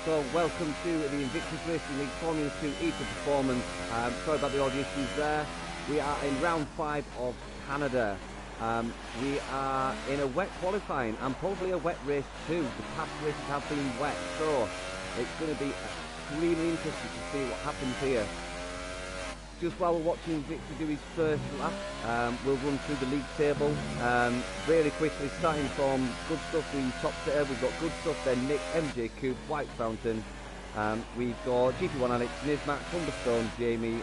So welcome to the Invictus Racing League Formula 2 Eco Performance. Sorry about the audio issues there. We are in round 5 of Canada. We are in a wet qualifying and probably a wet race too. The past races have been wet, so it's going to be extremely interesting to see what happens here. Just while we're watching Victor do his first lap, we'll run through the league table really quickly, starting from good stuff, the top sitter. We've got good stuff then, Nick, MJ Coupe, White Fountain. We've got GP1 Alex, Nizmax, Humberstone, Jamie,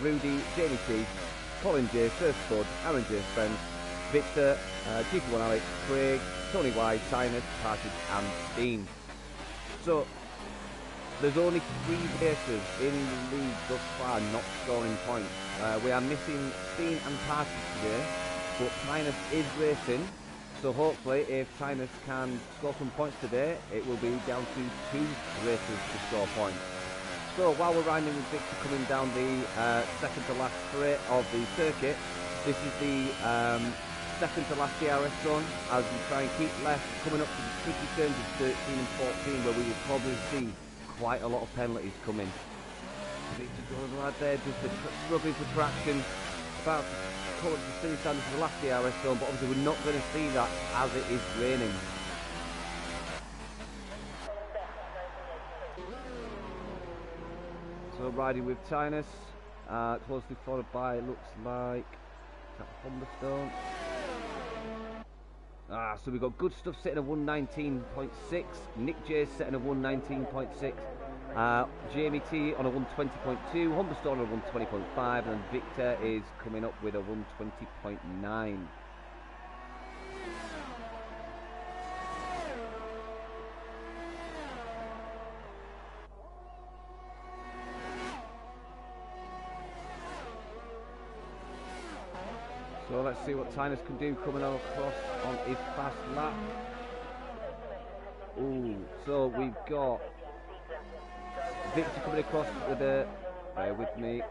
Rudy, Jamie T, Colin J, First Bud, Aaron J, Spence, Victor, GP1 Alex, Craig, Tony Y, Sinus, Partridge and Steen. So there's only 3 racers in the league thus far not scoring points. We are missing Steen and Partridge today, but Tinus is racing, so hopefully if Tinus can score some points today, it will be down to 2 racers to score points. So while we're riding with Victor coming down the second to last straight of the circuit, this is the second to last DRS zone as we try and keep left, coming up to the tricky turns of 13 and 14 where we will probably see quite a lot of penalties coming. Victor goes right there, just struggling for traction, about to come up to the finish line for the last DRS zone, but obviously we're not going to see that as it is raining. So riding with Tinus, closely followed by, looks like, is that Humberstone? So we've got good stuff sitting at 119.6, Nick J setting at 119.6, Jamie T on a 120.2, Humberstone on a 120.5, and Victor is coming up with a 120.9. So let's see what Tinus can do coming on across on his fast lap. Ooh, so we've got Victor coming across with a, bear with me.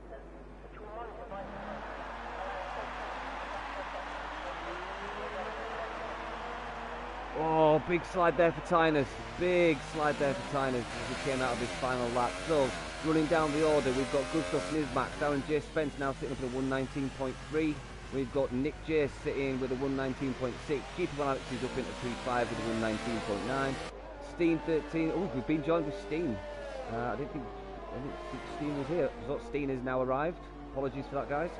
Oh, big slide there for Tinus. Big slide there for Tinus as he came out of his final lap. So running down the order, we've got good stuff Nizmax, Aaron J. Spence now sitting up at a 119.3. We've got Nick J sitting with a 119.6. GP1 Alex is up into 3.5 with a 119.9. Steen 13. Oh, we've been joined with Steen. I didn't think Steen was here. I thought Steen has now arrived. Apologies for that, guys.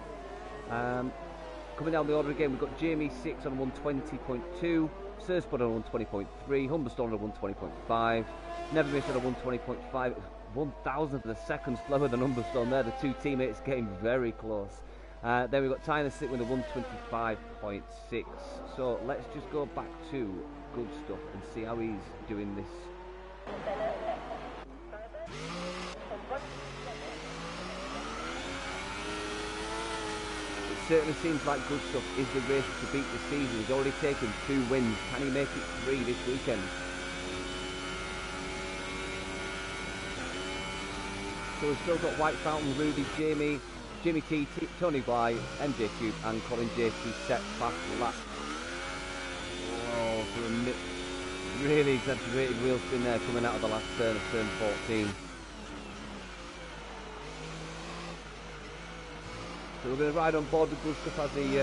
Coming down the order again, we've got Jamie 6 on 120.2. Surspud on 120.3. Humberstone on 120.5. Never Miss on a 120.5. 1,000th of a second slower than Humberstone there. The 2 teammates getting very close. Then we've got Tinus sitting with a 125.6. So let's just go back to good stuff and see how he's doing this. It certainly seems like good stuff is the race to beat this season. He's already taken 2 wins. Can he make it 3 this weekend? So we've still got White Fountain, Rudy, Jimmy T, Tony Y, MJ Coupe and Colin J to set fast lap. Oh, for a really exaggerated wheel spin there coming out of the last turn of turn 14. So we're going to ride on board with good stuff as he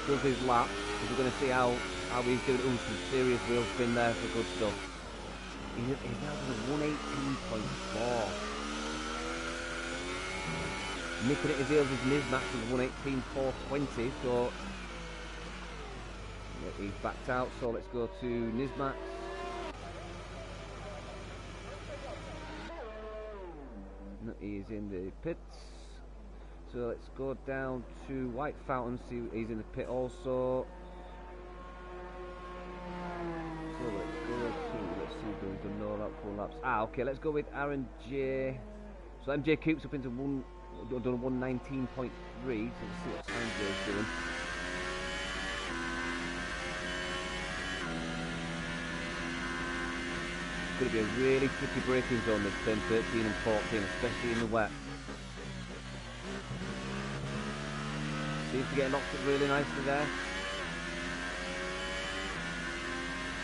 does his lap. We're going to see how he's doing. Ooh, some serious wheel spin there for good stuff. He's now at a 118.4. Nipping at his heels is Nizmax with 118.420, so he's backed out, so let's go to Nizmax. He's in the pits, so let's go down to White Fountain, see he's in the pit also. So let's see if we've done no lap, full laps. Okay, let's go with Aaron J. So MJ Coupe's up into done 119.3, so let's see what Sanjay's doing. It's going to be a really tricky braking zone this turn 13 and 14, especially in the wet. Seems to get locked up really nicely there.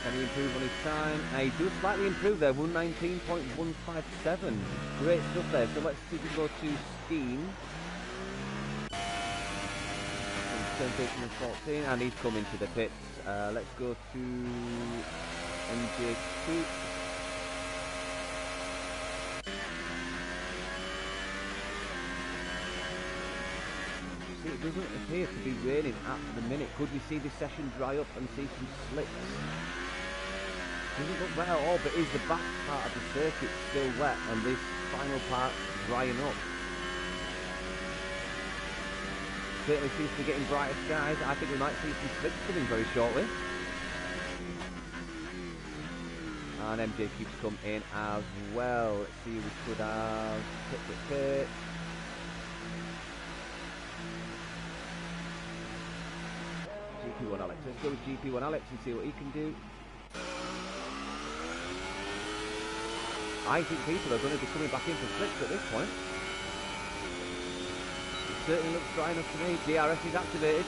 Can he improve on his time? He does slightly improve there, 119.157. Great stuff there. So let's see if we go to Steam. Turn 13 and 14, and he's coming to the pits. Let's go to MJ2. See, it doesn't appear to be raining at the minute. Could we see this session dry up and see some slicks? Doesn't look wet at all, but is the back part of the circuit still wet and this final part drying up? Certainly seems to be getting brighter skies. I think we might see some slicks coming very shortly. And MJ keeps coming in as well. Let's see, we could have pit. GP1 Alex. Let's go with GP1 Alex and see what he can do. I think people are going to be coming back in for slicks at this point. Certainly looks dry enough to me. DRS is activated.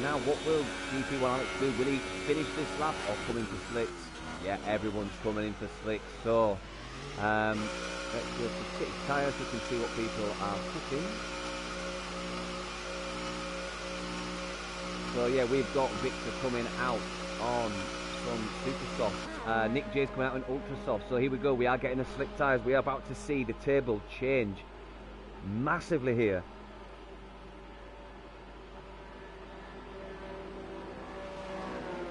Now what will GP1 Alex do? Will he finish this lap or come in for slicks? Yeah, everyone's coming in for slicks. So let's go to six tyres so we can see what people are cooking. So yeah, we've got Victor coming out on some super soft. Nick J's coming out in ultra soft. So here we go, we are getting the slick tyres. We are about to see the table change massively here.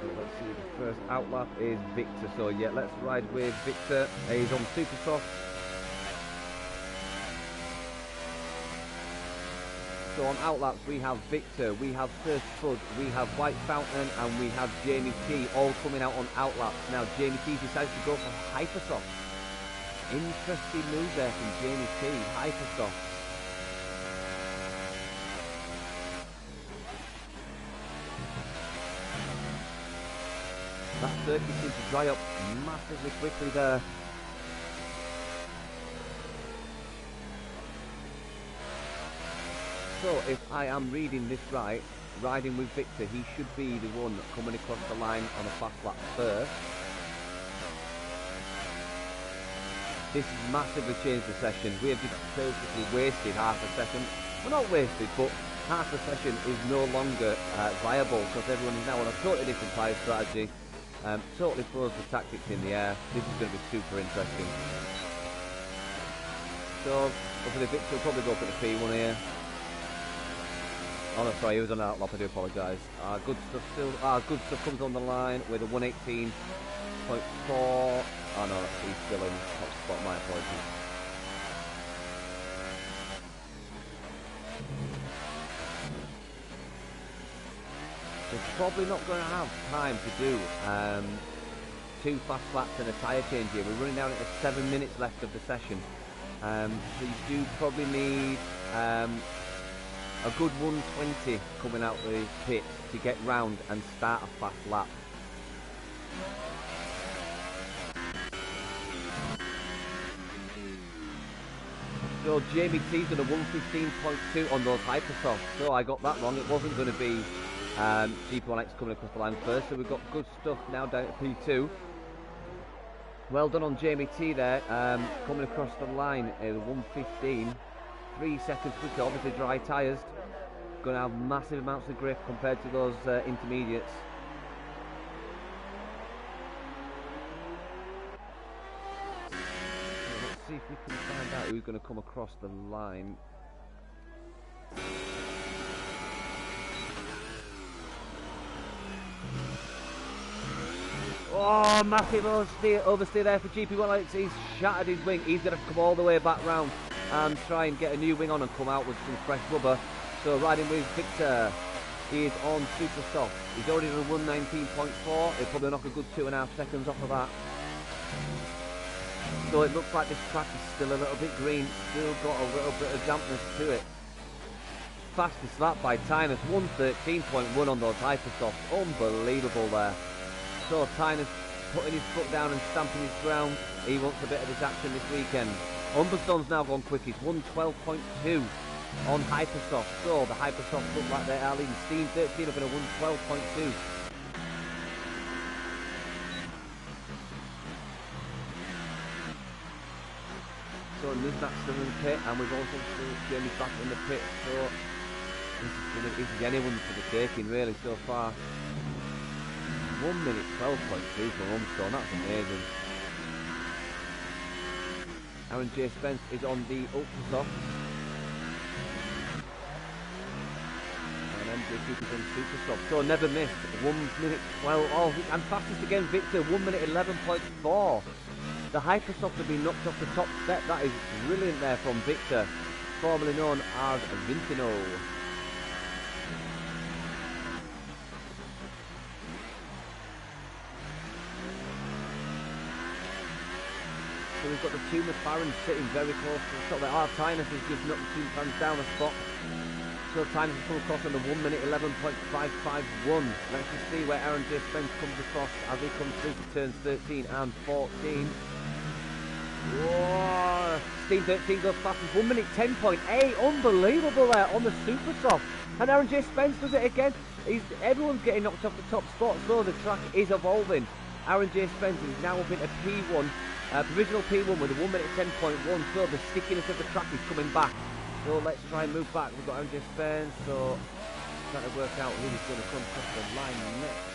So let's see, the first outlap is Victor. So yeah, let's ride with Victor. He's on super soft. So on outlaps we have Victor, we have First Bud, we have White Fountain, and we have Jamie T all coming out on outlaps. Now Jamie T decides to go for Hypersoft. Interesting move there from Jamie T, Hypersoft. That circuit seems to dry up massively quickly there. So if I am reading this right, riding with Victor, he should be the one coming across the line on a fast lap first. This massively changed the session. We have just basically wasted half a session. Well, not wasted, but half the session is no longer viable because everyone is now on a totally different tyre strategy. Totally throws the tactics in the air. This is going to be super interesting. So, hopefully Victor will probably go for the P1 here. Oh no, sorry, he was on an outlap, I do apologise. Good stuff still. Good stuff comes on the line with a 118.4. Oh no, he's still in top spot, my apologies. We're probably not going to have time to do 2 fast laps and a tyre change here. We're running down at 7 minutes left of the session. So you do probably need a good 120 coming out the pit to get round and start a fast lap. So Jamie T's done a 115.2 on those Hypersofts. So I got that wrong. It wasn't going to be GP1X coming across the line first. So we've got good stuff now down at P2. Well done on Jamie T there. Coming across the line at 115. 3 seconds quicker, obviously dry tyres. Going to have massive amounts of grip compared to those intermediates. So let's see if we can find out who's going to come across the line. Oh, massive oversteer there for GP1X. He's shattered his wing. He's going to come all the way back round and try and get a new wing on and come out with some fresh rubber. So riding with Victor, he is on super soft. He's already done 119.4. He'll probably knock a good 2.5 seconds off of that. So it looks like this track is still a little bit green, still got a little bit of dampness to it. Fastest lap by Tynus, 113.1 on those Hypersofts. Unbelievable there. So Tynus putting his foot down and stamping his ground. He wants a bit of this action this weekend. Humberstone's now gone quickest, 112.2 on Hypersoft. So the Hypersofts look like they are leading. Steam 13 up in a 112.2. So Nisbat's still in the pit, and we've also still Jamie's back in the pit. So this is anyone's for the taking, really, so far. 1 minute 12.2 for Umstone. That's amazing. Aaron J. Spence is on the ultra soft. And MJ Cooper's on super soft. So never missed. 1 minute 12. Oh, and fastest again, Victor. 1 minute 11.4. The Hypersoft have been knocked off the top step. That is brilliant there from Victor, formerly known as Vintino. So we've got the two McLarens sitting very close to the top there. Our Tynus has just knocked the two fans down a spot. So Tynus has come across on the 1 minute 11.551. Let's just see where Aaron J. Spence comes across as he comes through to turns 13 and 14. Whoa! Steam 13 goes fast with 1 minute 10.8. Unbelievable there on the super soft. And Aaron J. Spence does it again. Everyone's getting knocked off the top spot, so the track is evolving. Aaron J. Spence is now up into P1. Provisional P1 with a 1 minute 10.1, so the stickiness of the track is coming back. So let's try and move back. We've got Aaron J. Spence, so trying to work out who's going to come across the line next.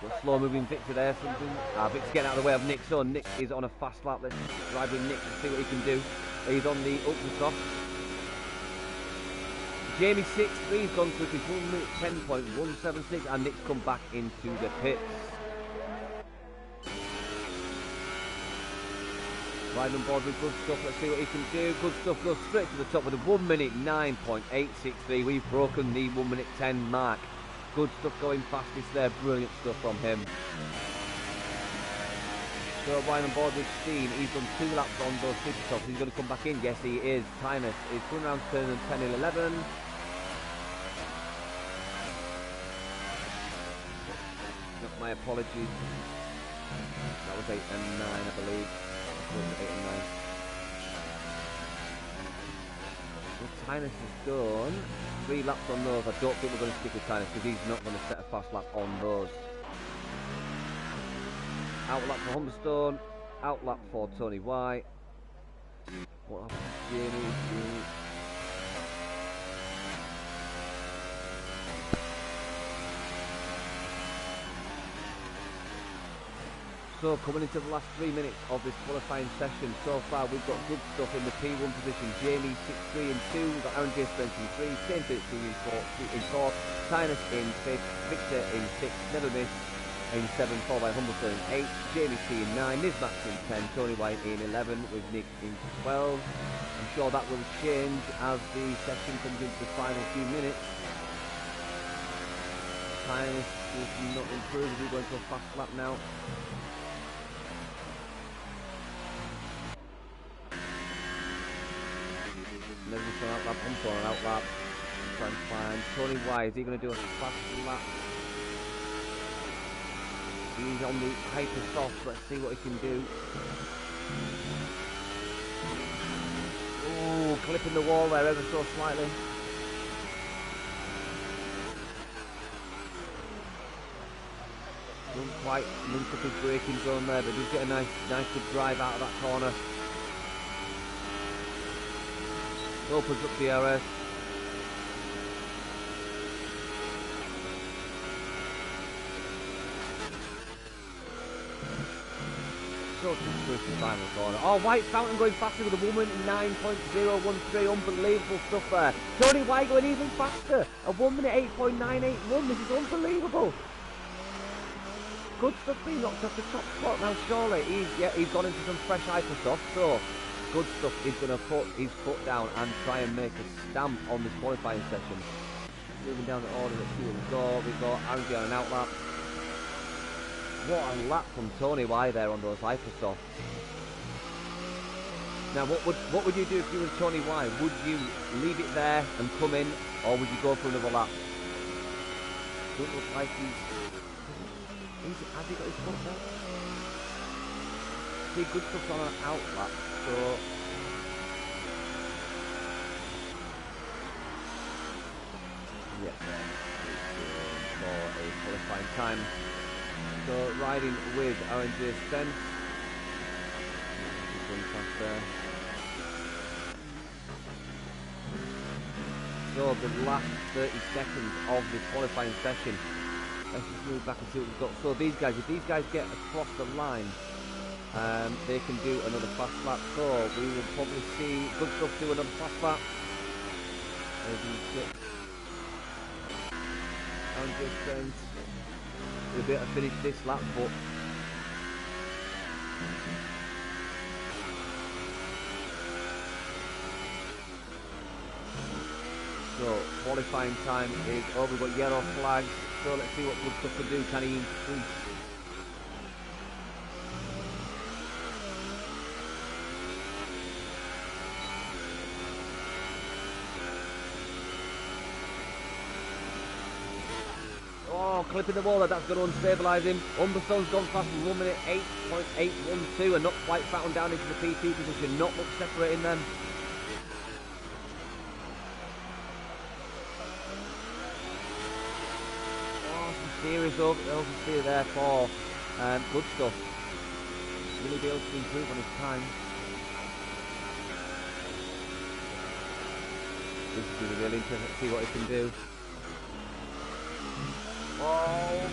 Got slow moving Victor there, something. Victor's getting out of the way of Nick, so Nick is on a fast lap. Let's drive with Nick and see what he can do. He's on the ultra soft. Jamie 6-3 has gone through his 1 minute 10.176, and Nick's come back into the pits. Riding on board with good stuff, let's see what he can do. Good stuff goes straight to the top with a 1 minute 9.863. We've broken the 1 minute 10 mark. Good stuff going fastest there, brilliant stuff from him. So riding on board with Steen, he's done 2 laps on those super tops. He's going to come back in, yes he is. Tynus is coming around turn 10 and 11. My apologies. That was 8 and 9 I believe. 8 and 9. Well, Tynus has done 3 laps on those. I don't think we're going to stick with Tynus because he's not going to set a fast lap on those. Out lap for Humberstone. Out lap for Tony White. What happened to Jamie? So coming into the last 3 minutes of this qualifying session, so far we've got good stuff in the P1 position. Jamie 6-3 and 2, we've got Aaron J. Spence in 3, Shane 13 in 4, Tynus in 5th, Victor in 6th, never miss in 7, followed by Humberstone in 8, Jamie C in 9, Nismax in 10, Tony White in 11 with Nick in 12. I'm sure that will change as the session comes into the final few minutes. Tynus is not improved, he's going to a fast lap now. Never just an outlap, Humberstone an outlap. Try and find Tony White. Is he going to do a fast lap? He's on the hyper soft. Let's see what he can do. Ooh, clipping the wall there ever so slightly. Doesn't quite link up his braking zone there, but does get a nice good drive out of that corner. Opens up the DRS. So just through the final corner. Oh, White Fountain going faster with a 1 minute 9.013. Unbelievable stuff there. Tony White going even faster. A 1 minute 8.981. This is unbelievable. Good stuff being knocked off the top spot. Now surely he's gone into some fresh Hypersoft. So good stuff. He's going to put his foot down and try and make a stamp on this qualifying session. Moving down the order, let's see what we've got. We've got Aaron J on an outlap. What a lap from Tony Y there on those Hypersofts. Now, what would you do if you were Tony Y? Would you leave it there and come in, or would you go for another lap? Doesn't look like has he got his foot down? See, good stuff on an outlap. So yes, for a qualifying time. So riding with Aaron J. Spence. Going past there. So the last 30 seconds of this qualifying session. Let's just move back and see what we've got. So these guys, if these guys get across the line, they can do another fast lap. So we will probably see Good Stuff do another fast lap. And just we'll be able to finish this lap, but so qualifying time is over. We've got yellow flags. So let's see what Good Stuff can do. Can he increase? Oh, clipping the wall, that's going to unstabilise him. Umberstone's gone fast, 1 minute 8.812 and not quite fattened down into the P2 position. Not much separating them. Oh, some serious oversteer there for Good Stuff. Will he be able to improve on his time? This is going to be really interesting to see what he can do. Oh,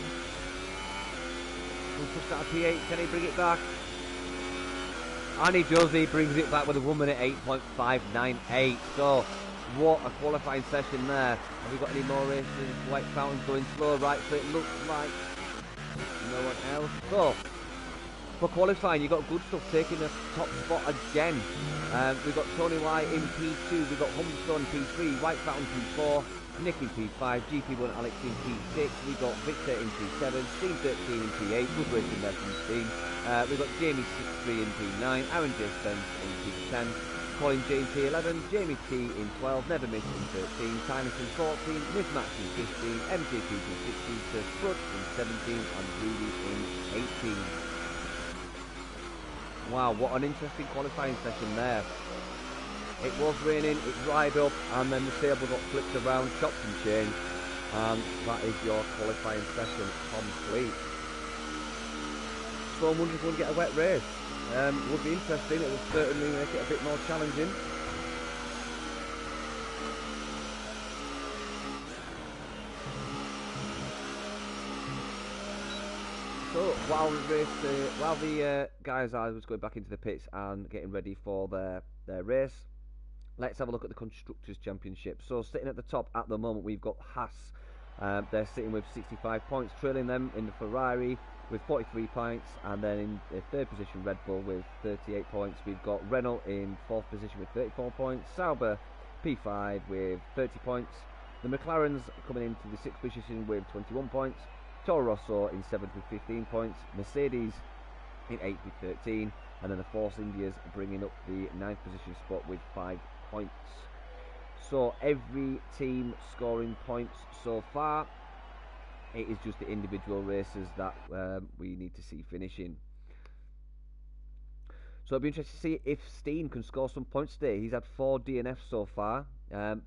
we'll push that P8. Can he bring it back? And he does. He brings it back with a 1 minute 8.598. So, what a qualifying session there. Have we got any more races? White Fountain's going slow, right? So it looks like no one else. So, for qualifying, you've got Good Stuff taking the top spot again. We've got Tony White in P2. We've got Humberstone in P3. White Fountain P4. Nick in P5, GP1 Alex in P6, we've got Victor in P7, Steve 13 in P8, good racing there from Steve. We've got Jamie 63 in P9, Aaron J. Spence in P10, Colin J in P11, Jamie T in 12, Never Miss in 13, Tinus in 14, Miss Max in 15, MJP in 16, Sir Sprut in 17, and Rudy in 18. Wow, what an interesting qualifying session there. It was raining, it dried up, and then the table got flipped around, chopped and changed, and that is your qualifying session complete. So I'm wondering if we'll get a wet race. It would be interesting, it would certainly make it a bit more challenging. So while the guys I was going back into the pits and getting ready for their race, let's have a look at the Constructors' Championship. So sitting at the top at the moment, we've got Haas. They're sitting with 65 points, trailing them in the Ferrari with 43 points, and then in the third position, Red Bull with 38 points. We've got Renault in fourth position with 34 points, Sauber P5 with 30 points. The McLarens coming into the sixth position with 21 points, Toro Rosso in seventh with 15 points, Mercedes in eighth with 13, and then the Force Indias bringing up the ninth position spot with 5 points. So every team scoring points so far. It is just the individual races that we need to see finishing. So it'll be interesting to see if Steen can score some points today. He's had 4 DNFs so far.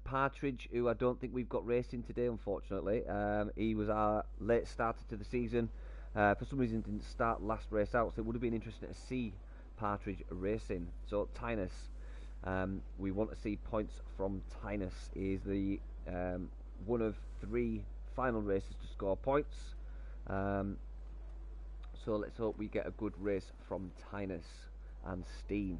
Partridge, who I don't think we've got racing today, unfortunately. He was our late starter to the season. For some reason didn't start last race out, so it would have been interesting to see Partridge racing. So Tinus, we want to see points from Tinus. He is the one of 3 final races to score points. So let's hope we get a good race from Tinus and Steen.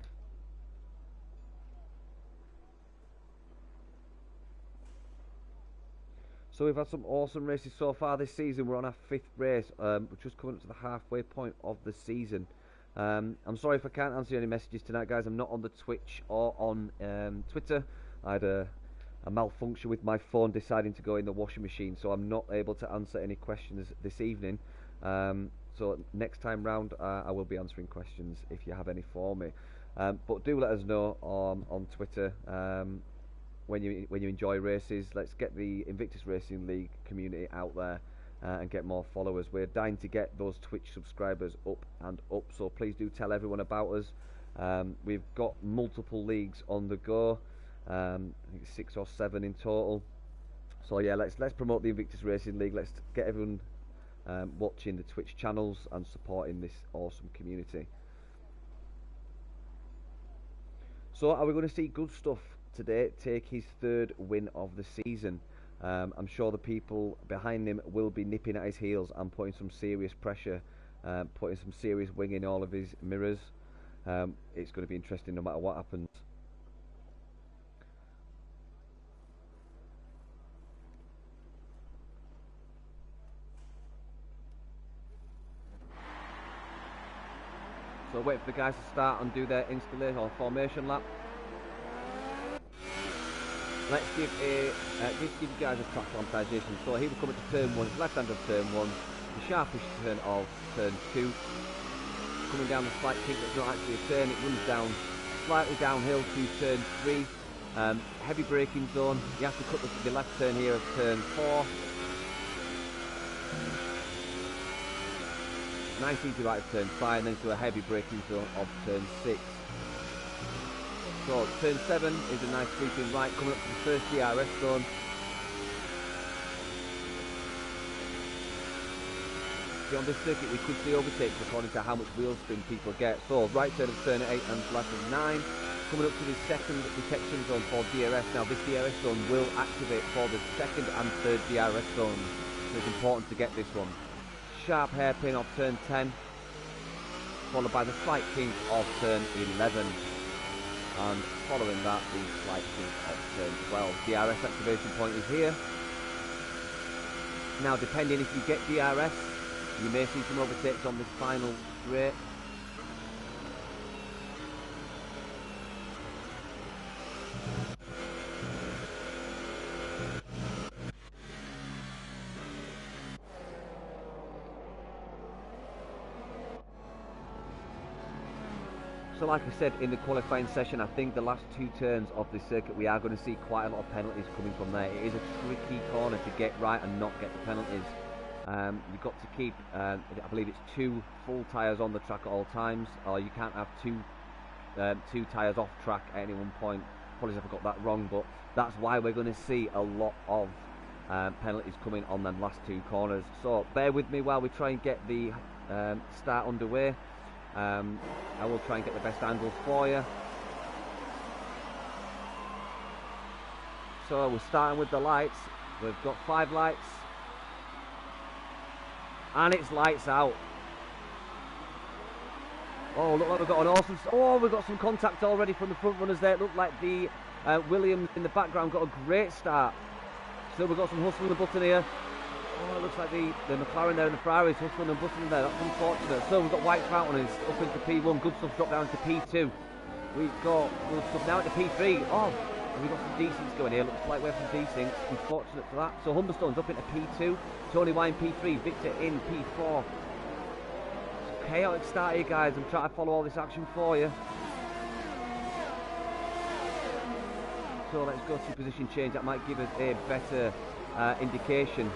So we've had some awesome races so far this season. We're on our 5th race. We're just coming up to the halfway point of the season. I'm sorry if I can't answer any messages tonight, guys. I'm not on the Twitch or on Twitter. I had a malfunction with my phone deciding to go in the washing machine, so I'm not able to answer any questions this evening. So next time round, I will be answering questions if you have any for me. But do let us know on Twitter when you enjoy races. Let's get the Invictus Racing League community out there and get more followers. We're dying to get those Twitch subscribers up and up, so please do tell everyone about us. We've got multiple leagues on the go. I think 6 or 7 in total. So yeah, let's promote the Invictus Racing League. Let's get everyone watching the Twitch channels and supporting this awesome community. So are we going to see Good Stuff today take his third win of the season. I'm sure the people behind him will be nipping at his heels and putting some serious pressure, putting some serious wing in all of his mirrors. It's going to be interesting no matter what happens. So wait for the guys to start and do their installation or formation lap. Let's give you guys a track lampization. So here we come into turn 1, left hand of turn 1, the sharpest turn of turn 2. Coming down the slight kink that's not actually a turn, it runs down slightly downhill to turn 3. Heavy braking zone, you have to cut the left turn here of turn 4. Nice easy right of turn 5 and then to a heavy braking zone of turn 6. So turn 7 is a nice sweeping right coming up to the first DRS zone. See, on this circuit we could see overtakes according to how much wheel spin people get. So right turn of turn 8 and left of 9. Coming up to the second detection zone for DRS. Now this DRS zone will activate for the second and third DRS zones. So it's important to get this one. Sharp hairpin of turn 10, followed by the slight kink of turn 11, and following that the slight kink of turn 12. DRS activation point is here. Now depending if you get DRS, you may see some overtakes on this final straight. So like I said in the qualifying session, I think the last 2 turns of this circuit we are going to see quite a lot of penalties coming from there. It is a tricky corner to get right and not get the penalties. You've got to keep, I believe it's 2 full tyres on the track at all times, or you can't have 2 tyres off track at any one point. Apologies if I got that wrong, but that's why we're going to see a lot of penalties coming on them last 2 corners. So bear with me while we try and get the start underway. I will try and get the best angles for you. So we're starting with the lights. We've got 5 lights. And it's lights out. Oh, look like we've got an awesome... Oh, we've got some contact already from the front runners there. It looked like the Williams in the background got a great start. So we've got some hustling and button here. Oh, it looks like the McLaren there and the Ferrari's hustling and bustling there. That's unfortunate. So we've got White Fountain is up into P1. Good stuff dropped down to P2. We've got good stuff now into P3. Oh, we've got some decents going here. Looks like we have some decents. Unfortunate for that. So Humberstone's up into P2. Tony Wine P3. Victor in P4. It's a chaotic start here, guys. I'm trying to follow all this action for you. So let's go to position change. That might give us a better indication.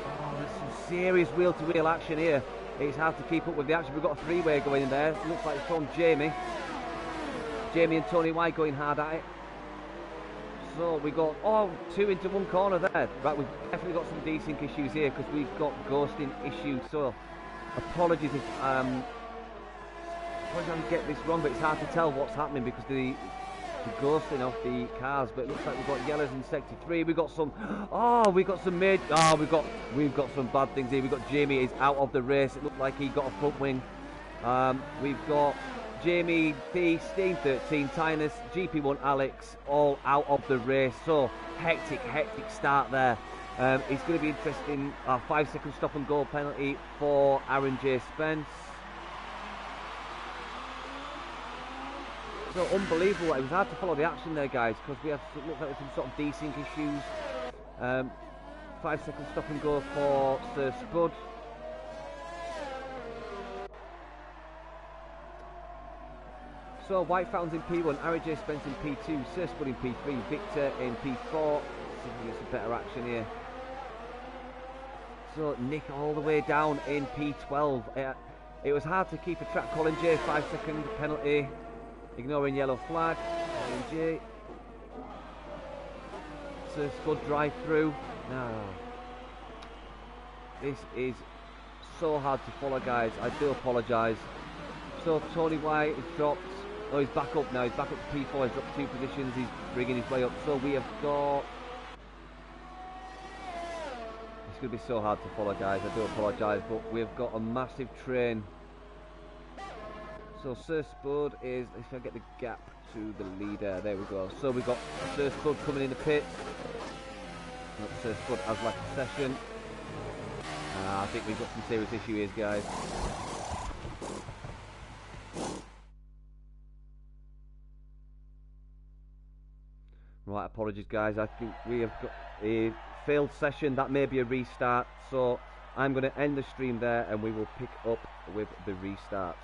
Oh, there's some serious wheel-to-wheel action here. It's hard to keep up with the action. We've got a 3-way going in there. It looks like it's from Jamie. Jamie and Tony White going hard at it. So we got 2 into 1 corner there. Right, we've definitely got some desync issues here because we've got ghosting issues. So apologies if I get this wrong, but it's hard to tell what's happening because the ghosting of the cars. But it looks like we've got yellows in sector 3. We've got some we've got some we've got some bad things here. We've got Jamie is out of the race. It looked like he got a front wing. We've got Jamie P, Steen 13, Tynus, GP1 Alex all out of the race. So hectic start there. It's going to be interesting. 5-second stop and go penalty for Aaron J. Spence. So unbelievable. It was hard to follow the action there, guys, because we have looked like some sort of desync issues. 5-second stop and go for Sir Spud. So White Fountains in P1, Aaron J. Spence in P2, Sir Spud in P3, Victor in P4. See if we get some better action here. So Nick all the way down in P12. It was hard to keep a track. Colin J, 5-second penalty. Ignoring yellow flag. Colin J. Sir Spud drive through. No. This is so hard to follow, guys. I do apologise. So Tony White has dropped Oh, he's back up now. He's back up to P4. He's dropped 2 positions. He's bringing his way up. So we have got... It's going to be so hard to follow, guys. I do apologise, but we've got a massive train. So Sir Spud is... Let's try to get the gap to the leader. There we go. So we've got Sir Spud coming in the pit. Sir Spud has left the session. I think we've got some serious issue here, guys. Right, apologies, guys. I think we have got a failed session. That may be a restart. So I'm going to end the stream there and we will pick up with the restart.